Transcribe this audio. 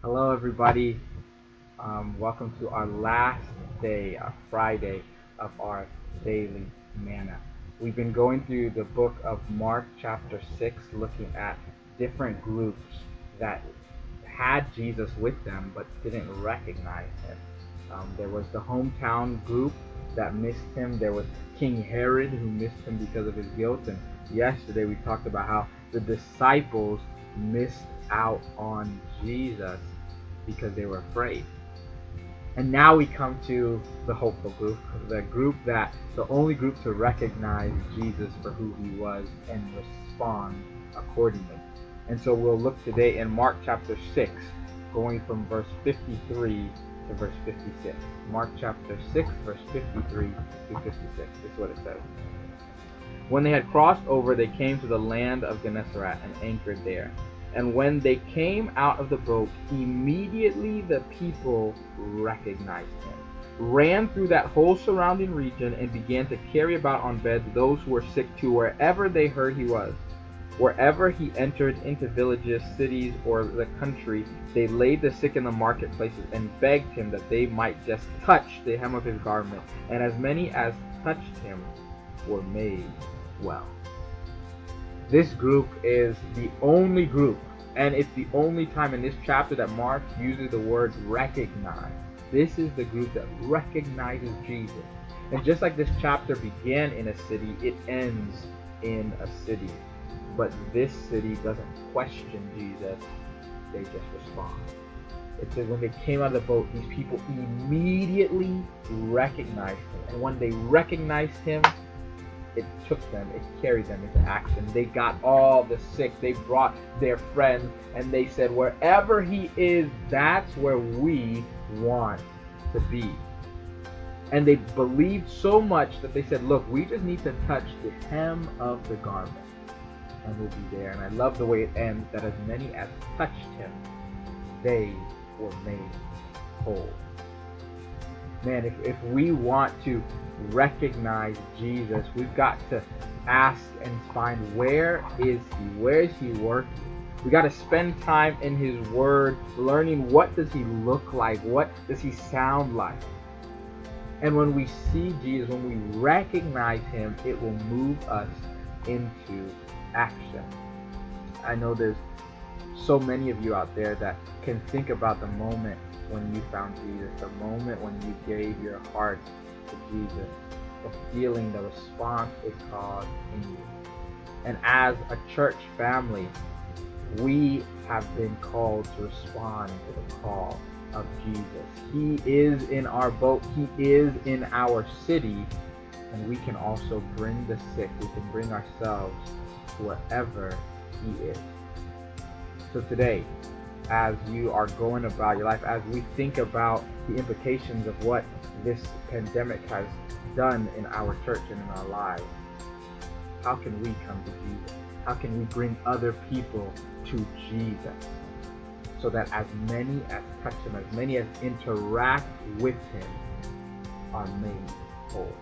Hello, everybody. Welcome to our last day, Friday, of our daily manna. We've been going through the book of Mark, chapter 6, looking at different groups that had Jesus with them but didn't recognize him. There was the hometown group that missed him. There was King Herod, who missed him because of his guilt. And yesterday we talked about how the disciples missed out on Jesus because they were afraid. And now we come to the hopeful group, the only group to recognize Jesus for who he was and respond accordingly. And so we'll look today in Mark chapter 6, going from verse 53 to verse 56. Mark chapter 6, verse 53 to 56. This is what it says. When they had crossed over, they came to the land of Gennesaret and anchored there. And when they came out of the boat, immediately the people recognized him, ran through that whole surrounding region, and began to carry about on beds those who were sick to wherever they heard he was. Wherever he entered into villages, cities, or the country, they laid the sick in the marketplaces and begged him that they might just touch the hem of his garment. And as many as touched him were made well. This group is the only group, and it's the only time in this chapter that Mark uses the word recognize. This is the group that recognizes Jesus. And just like this chapter began in a city, it ends in a city. But this city doesn't question Jesus, they just respond. It says when they came out of the boat, these people immediately recognized him. And when they recognized him, it carried them into action. They got all the sick, they brought their friends, and they said, wherever he is, that's where we want to be. And they believed so much that they said, look, we just need to touch the hem of the garment, and we'll be there. And I love the way it ends, that as many as touched him, they were made whole. Man, if we want to recognize Jesus, we've got to ask and find, where is he? Where is he working? We got to spend time in his word, learning what does he look like? What does he sound like? And when we see Jesus, when we recognize him, it will move us into action. I know there's so many of you out there that can think about the moment when you found Jesus, the moment when you gave your heart to Jesus, the feeling, the response it caused in you. And as a church family, we have been called to respond to the call of Jesus. He is in our boat, he is in our city, and we can also bring the sick, we can bring ourselves to wherever he is. So today, as you are going about your life, as we think about the implications of what this pandemic has done in our church and in our lives, how can we come to Jesus? How can we bring other people to Jesus so that as many as touch him, as many as interact with him, are made whole?